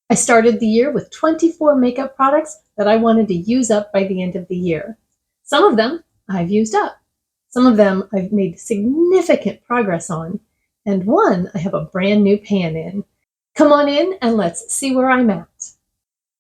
I started the year with 24 makeup products that I wanted to use up by the end of the year. Some of them I've used up. Some of them I've made significant progress on. And one I have a brand new pan in. Come on in and let's see where I'm at.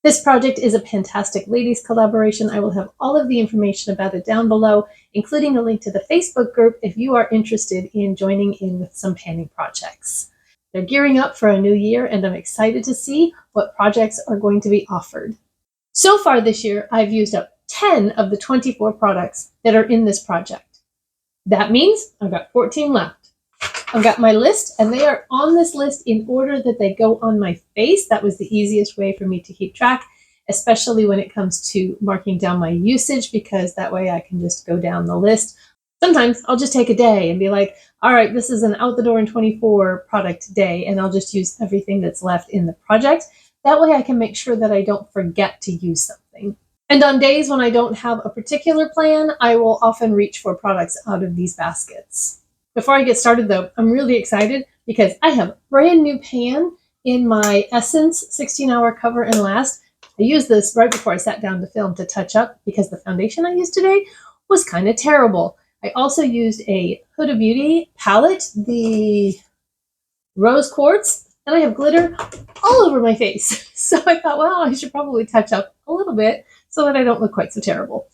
This project is a Pantastic Ladies collaboration. I will have all of the information about it down below, including a link to the Facebook group if you are interested in joining in with some panning projects. They're gearing up for a new year, and I'm excited to see what projects are going to be offered. So far this year, I've used up 10 of the 24 products that are in this project. That means I've got 14 left. I've got my list, and they are on this list in order that they go on my face. That was the easiest way for me to keep track, especially when it comes to marking down my usage, because that way I can just go down the list. Sometimes I'll just take a day and be like, all right, this is an out the door in 24 product day, and I'll just use everything that's left in the project. That way I can make sure that I don't forget to use something. And on days when I don't have a particular plan, I will often reach for products out of these baskets. Before I get started though, I'm really excited because I have a brand new pan in my Essence 16-hour cover and last. I used this right before I sat down to film to touch up because the foundation I used today was kind of terrible. I also used a Huda Beauty palette, the rose quartz, and I have glitter all over my face. So I thought, well, I should probably touch up a little bit so that I don't look quite so terrible.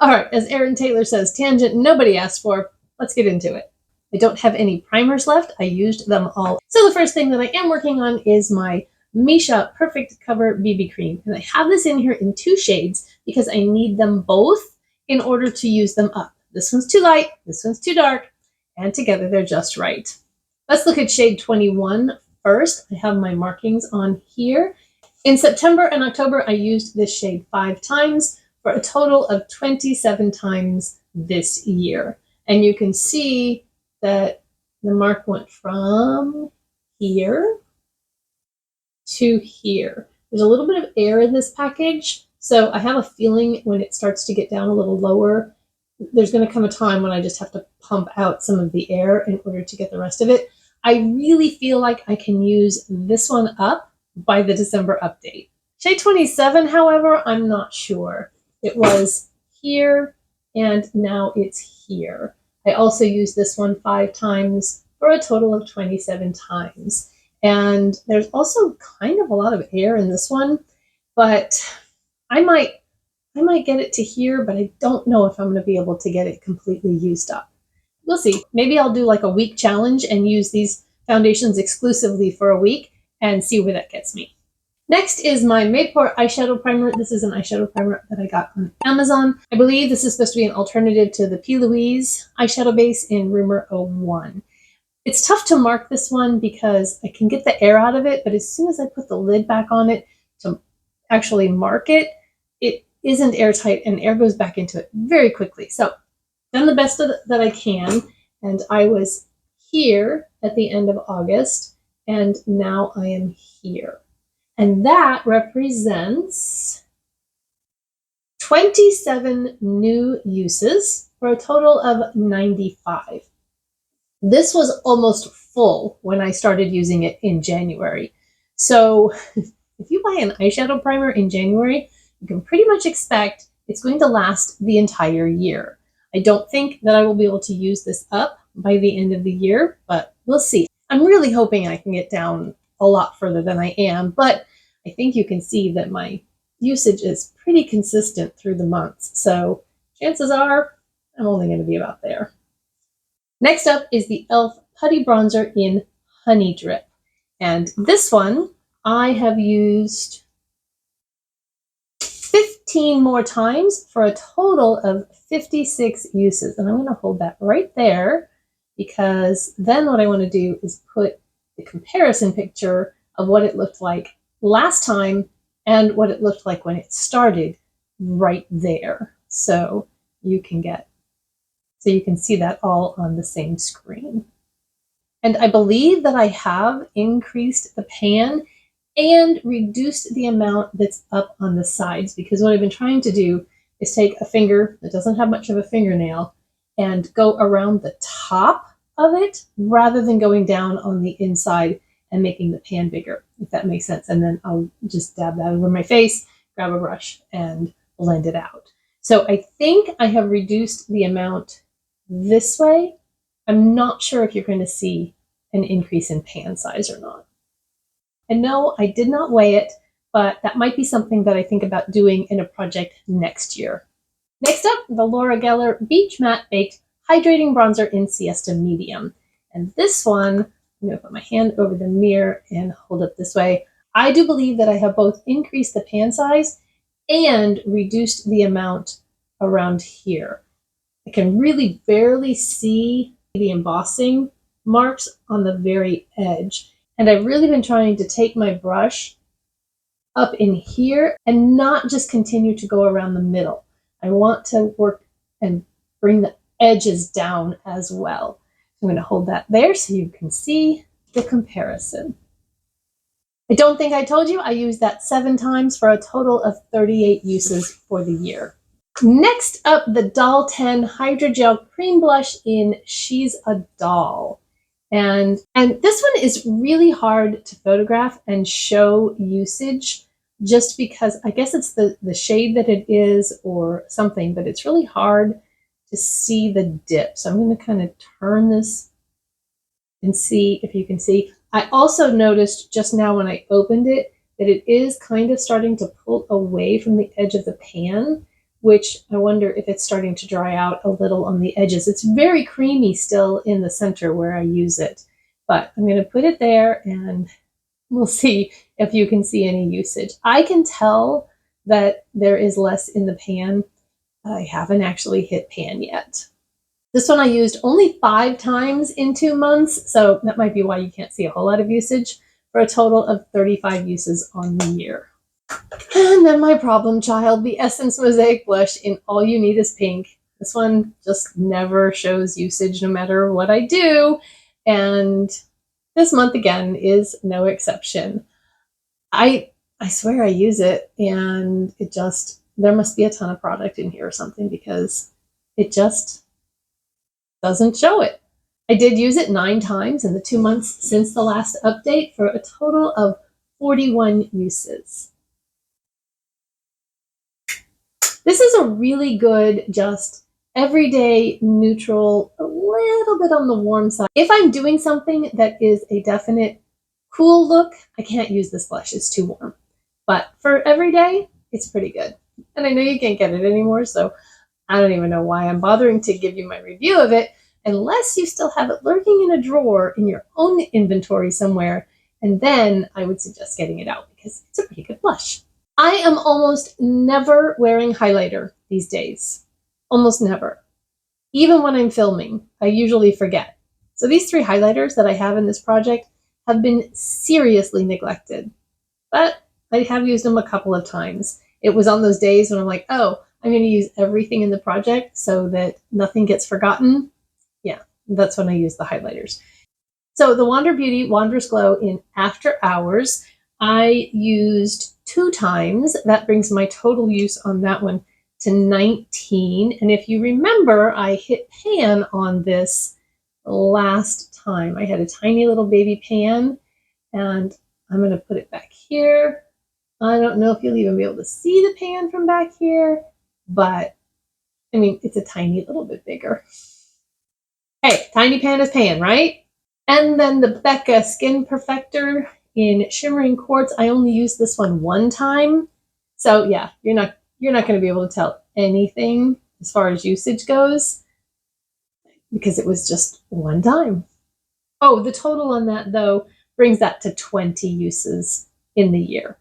All right, as Erin Taylor says, tangent nobody asked for. Let's get into it. I don't have any primers left. I used them all. So the first thing that I am working on is my Misha Perfect Cover BB Cream. And I have this in here in 2 shades because I need them both in order to use them up. This one's too light, this one's too dark, and together they're just right. Let's look at shade 21 first. I have my markings on here. In September and October, I used this shade 5 times for a total of 27 times this year. And you can see that the mark went from here to here. There's a little bit of air in this package, so I have a feeling when it starts to get down a little lower, there's going to come a time when I just have to pump out some of the air in order to get the rest of it. I really feel like I can use this one up by the December update. Shade 27, however, I'm not sure. It was here, and now it's here. I also used this one 5 times for a total of 27 times. And there's also kind of a lot of air in this one, but I might get it to here, but I don't know if I'm going to be able to get it completely used up. We'll see. Maybe I'll do like a week challenge and use these foundations exclusively for a week and see where that gets me. Next is my Made For eyeshadow primer. This is an eyeshadow primer that I got on Amazon. I believe this is supposed to be an alternative to the P. Louise eyeshadow base in Rumor 01. It's tough to mark this one because I can get the air out of it, but as soon as I put the lid back on it to actually mark it, it isn't airtight and air goes back into it very quickly. So done the best that I can, and I was here at the end of August, and now I am here. And that represents 27 new uses for a total of 95. This was almost full when I started using it in January. So if you buy an eyeshadow primer in January, you can pretty much expect it's going to last the entire year. I don't think that I will be able to use this up by the end of the year, but we'll see. I'm really hoping I can get down a lot further than I am, but I think you can see that my usage is pretty consistent through the months. So chances are I'm only going to be about there. Next up is the e.l.f. Putty Bronzer in Honey Drip. And this one I have used 15 more times for a total of 56 uses. And I'm going to hold that right there because then what I want to do is put the comparison picture of what it looked like last time and what it looked like when it started right there. So you can see that all on the same screen. And I believe that I have increased the pan and reduced the amount that's up on the sides, because what I've been trying to do is take a finger that doesn't have much of a fingernail and go around the top of it rather than going down on the inside and making the pan bigger. if that makes sense. And then I'll just dab that over my face, grab a brush, and blend it out. So I think I have reduced the amount this way. I'm not sure if you're going to see an increase in pan size or not. And no, I did not weigh it, but that might be something that I think about doing in a project next year. Next up, the Laura Geller Beach Matte Baked Hydrating Bronzer in Siesta Medium. And this one, I'm going to put my hand over the mirror and hold it this way. I do believe that I have both increased the pan size and reduced the amount around here. I can really barely see the embossing marks on the very edge. And I've really been trying to take my brush up in here and not just continue to go around the middle. I want to work and bring the edges down as well. I'm going to hold that there so you can see the comparison. I don't think I told you I used that 7 times for a total of 38 uses for the year. Next up, the Doll 10 Hydrogel Cream Blush in She's a Doll. And this one is really hard to photograph and show usage just because I guess it's the shade that it is or something, but it's really hard to see the dip. So I'm going to kind of turn this and see if you can see. I also noticed just now when I opened it that it is kind of starting to pull away from the edge of the pan, which I wonder if it's starting to dry out a little on the edges. It's very creamy still in the center where I use it, but I'm going to put it there and we'll see if you can see any usage. I can tell that there is less in the pan. I haven't actually hit pan yet. This one I used only 5 times in 2 months, so that might be why you can't see a whole lot of usage, for a total of 35 uses on the year. And then my problem child, the Essence Mosaic Blush in All You Need Is Pink. This one just never shows usage no matter what I do, and this month again is no exception. I swear I use it, and it just, there must be a ton of product in here or something because it just doesn't show it. I did use it 9 times in the 2 months since the last update for a total of 41 uses. This is a really good, just everyday neutral, a little bit on the warm side. If I'm doing something that is a definite cool look, I can't use this blush, it's too warm. But for every day, it's pretty good. And I know you can't get it anymore, so I don't even know why I'm bothering to give you my review of it, unless you still have it lurking in a drawer in your own inventory somewhere, and then I would suggest getting it out because it's a pretty good blush. I am almost never wearing highlighter these days. Almost never. Even when I'm filming, I usually forget. So these 3 highlighters that I have in this project have been seriously neglected, but I have used them a couple of times. It was on those days when I'm like, oh, I'm going to use everything in the project so that nothing gets forgotten. Yeah, that's when I use the highlighters. So the Wander Beauty Wondrous Glow in After Hours, I used 2 times. That brings my total use on that one to 19. And if you remember, I hit pan on this last time. I had a tiny little baby pan, and I'm going to put it back here. I don't know if you'll even be able to see the pan from back here, but I mean, it's a tiny little bit bigger. Hey, tiny pan is pan, right? And then the Becca Skin Perfector in Shimmering Quartz. I only used this one time. So yeah, you're not going to be able to tell anything as far as usage goes because it was just 1 time. Oh, the total on that though brings that to 20 uses in the year.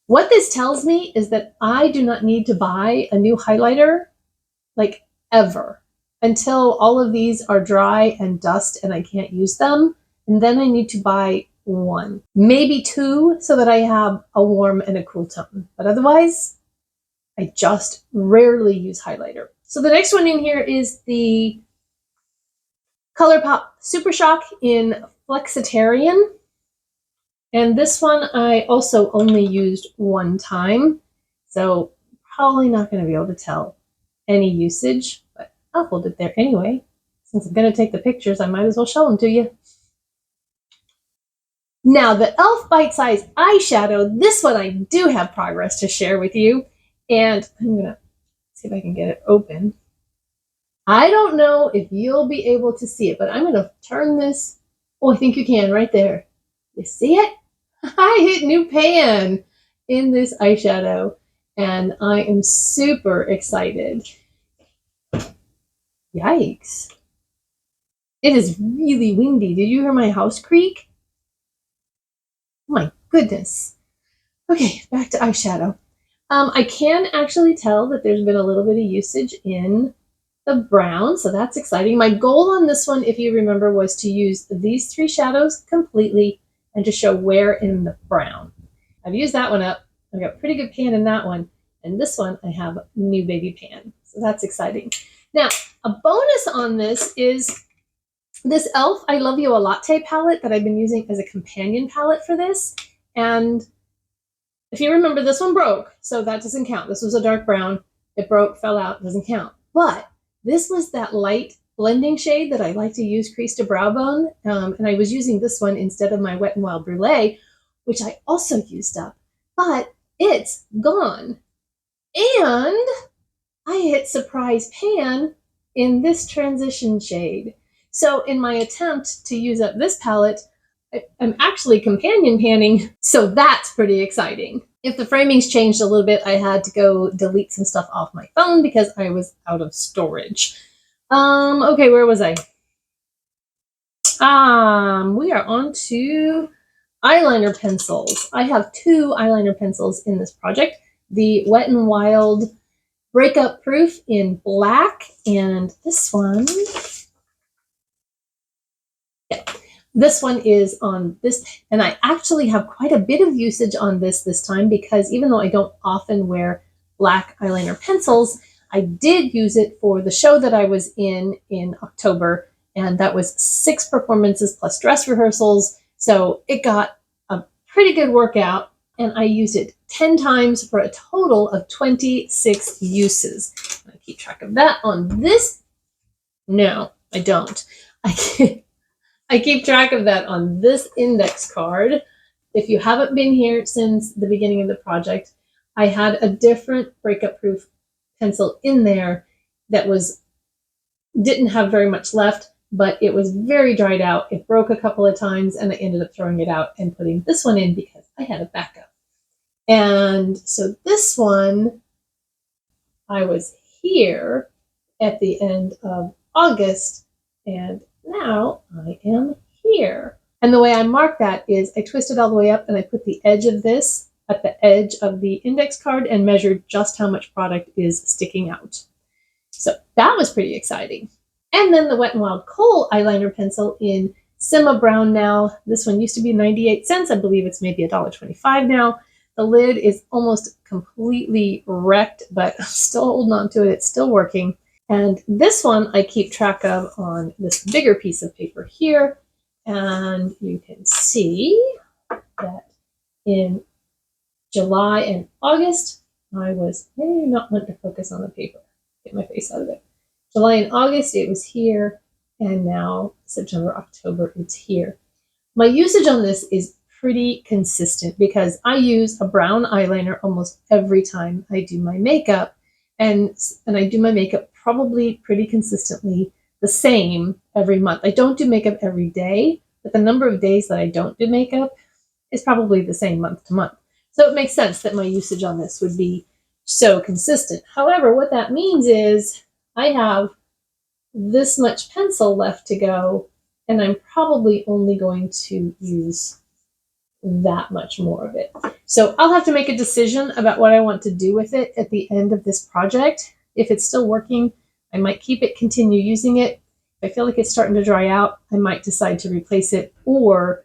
What this tells me is that I do not need to buy a new highlighter, like ever, until all of these are dry and dust and I can't use them. And then I need to buy 1, maybe 2, so that I have a warm and a cool tone. But otherwise, I just rarely use highlighter. So the next one in here is the ColourPop Super Shock in Flexitarian. And this one I also only used 1 time, so probably not going to be able to tell any usage, but I'll hold it there anyway. Since I'm going to take the pictures, I might as well show them to you. Now, the e.l.f. Bite Size Eyeshadow, this one I do have progress to share with you. And I'm going to see if I can get it open. I don't know if you'll be able to see it, but I'm going to turn this. Oh, I think you can right there. You see it? I hit new pan in this eyeshadow, and I am super excited. Yikes. It is really windy. Did you hear my house creak? Oh my goodness. Okay, back to eyeshadow. I can actually tell that there's been a little bit of usage in the brown, so that's exciting. My goal on this one, if you remember, was to use these three shadows completely and to show where in the brown. I've used that one up. I've got pretty good pan in that one. And this one, I have new baby pan. So that's exciting. Now, a bonus on this is this e.l.f. I Love You a Latte palette that I've been using as a companion palette for this. And if you remember, this one broke, so that doesn't count. This was a dark brown. It broke, fell out, doesn't count. But this was that light blending shade that I like to use crease to brow bone. And I was using this one instead of my Wet n Wild Brulee, which I also used up. But it's gone. And I hit surprise pan in this transition shade. So in my attempt to use up this palette, I'm actually companion panning, so that's pretty exciting. If the framing's changed a little bit, I had to go delete some stuff off my phone because I was out of storage. Okay, where was I? We are on to eyeliner pencils. I have two eyeliner pencils in this project. The Wet n Wild Breakup Proof in black, and this one, this one is on this, and I actually have quite a bit of usage on this time because even though I don't often wear black eyeliner pencils, I did use it for the show that I was in October, and that was 6 performances plus dress rehearsals, so it got a pretty good workout, and I used it 10 times for a total of 26 uses. I keep track of that on this. No, I don't. I keep track of that on this index card. If you haven't been here since the beginning of the project, I had a different breakup proof pencil in there that didn't have very much left, but it was very dried out. It broke a couple of times and I ended up throwing it out and putting this one in because I had a backup. And so this one, I was here at the end of August, and now I am here. And the way I mark that is I twist it all the way up and I put the edge of this at the edge of the index card and measured just how much product is sticking out. So that was pretty exciting. And then the Wet n Wild Kohl eyeliner pencil in Simma Brown now. This one used to be 98 cents. I believe it's maybe $1.25 now. The lid is almost completely wrecked, but I'm still holding on to it. It's still working. And this one I keep track of on this bigger piece of paper here. And you can see that in July and August, I was maybe not want to focus on the paper. Get my face out of it. July and August, it was here. And now September, October, it's here. My usage on this is pretty consistent because I use a brown eyeliner almost every time I do my makeup. And I do my makeup probably pretty consistently the same every month. I don't do makeup every day, but the number of days that I don't do makeup is probably the same month to month. So it makes sense that my usage on this would be so consistent. However, what that means is I have this much pencil left to go, and I'm probably only going to use that much more of it. So I'll have to make a decision about what I want to do with it at the end of this project. If it's still working, I might keep it, continue using it. If I feel like it's starting to dry out, I might decide to replace it or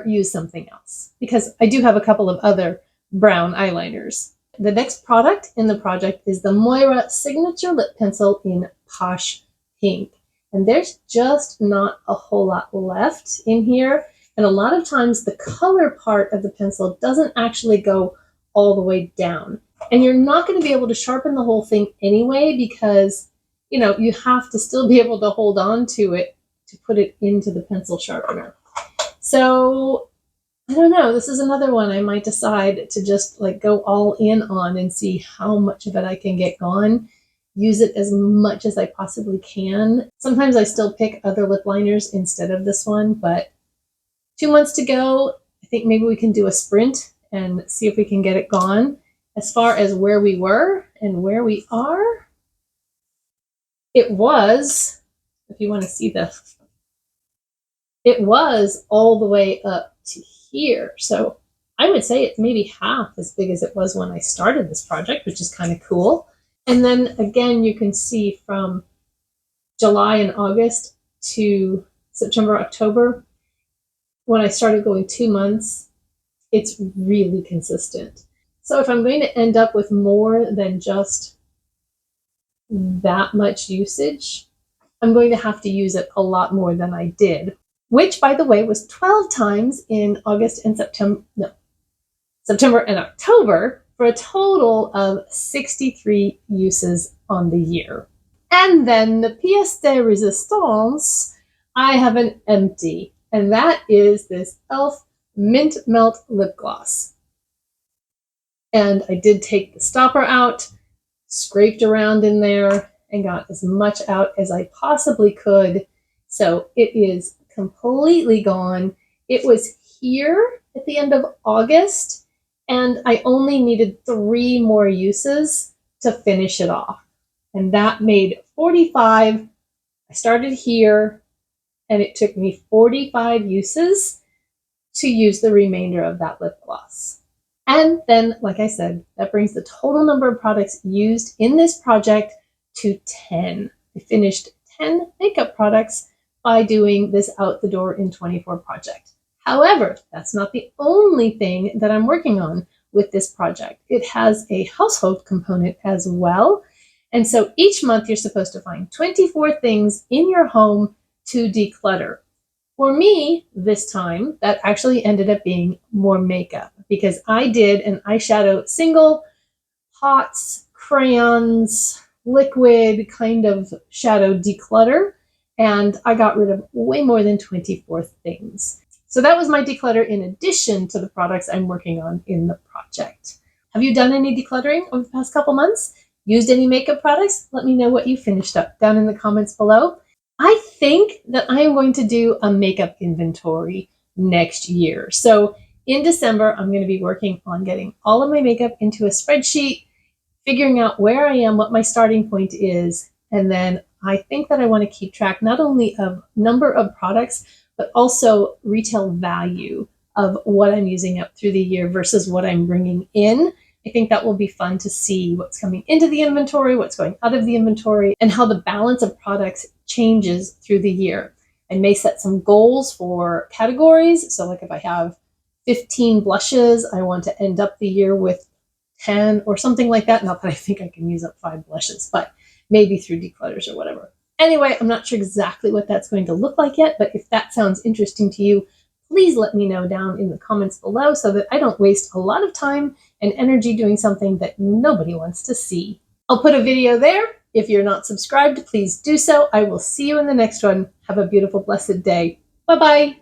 use something else, because I do have a couple of other brown eyeliners. The next product in the project is the Moira Signature Lip Pencil in Posh Pink. And there's just not a whole lot left in here. And a lot of times the color part of the pencil doesn't actually go all the way down. And you're not going to be able to sharpen the whole thing anyway because, you know, you have to still be able to hold on to it to put it into the pencil sharpener. So I don't know. This is another one I might decide to just like go all in on and see how much of it I can get gone. Use it as much as I possibly can. Sometimes I still pick other lip liners instead of this one, but 2 months to go. I think maybe we can do a sprint and see if we can get it gone. As far as where we were and where we are, it was, if you want to see this, it was all the way up to here. So I would say it's maybe half as big as it was when I started this project, which is kind of cool. And then again, you can see from July and August to September, October, when I started going 2 months, it's really consistent. So if I'm going to end up with more than just that much usage, I'm going to have to use it a lot more than I did, which, by the way, was 12 times in August and September and October, for a total of 63 uses on the year. And then the pièce de résistance, I have an empty, and that is this e.l.f. Mint Melt Lip Gloss. And I did take the stopper out, scraped around in there, and got as much out as I possibly could. So it is completely gone. It was here at the end of August, and I only needed 3 more uses to finish it off. And that made 45. I started here, and it took me 45 uses to use the remainder of that lip gloss. And then, like I said, that brings the total number of products used in this project to 10. I finished 10 makeup products by doing this out the door in 24 project. However, that's not the only thing that I'm working on with this project. It has a household component as well. And so each month you're supposed to find 24 things in your home to declutter. For me, this time, that actually ended up being more makeup, because I did an eyeshadow single, pots, crayons, liquid kind of shadow declutter, and I got rid of way more than 24 things. So that was my declutter in addition to the products I'm working on in the project. Have you done any decluttering over the past couple months? Used any makeup products? Let me know what you finished up down in the comments below. I think that I am going to do a makeup inventory next year. So in December, I'm going to be working on getting all of my makeup into a spreadsheet, figuring out where I am, what my starting point is, and then I think that I want to keep track not only of number of products, but also retail value of what I'm using up through the year versus what I'm bringing in. I think that will be fun to see what's coming into the inventory, what's going out of the inventory, and how the balance of products changes through the year. I may set some goals for categories. So like if I have 15 blushes, I want to end up the year with 10 or something like that. Not that I think I can use up 5 blushes, but maybe through declutters or whatever. Anyway, I'm not sure exactly what that's going to look like yet, but if that sounds interesting to you, please let me know down in the comments below so that I don't waste a lot of time and energy doing something that nobody wants to see. I'll put a video there. If you're not subscribed, please do so. I will see you in the next one. Have a beautiful, blessed day. Bye-bye.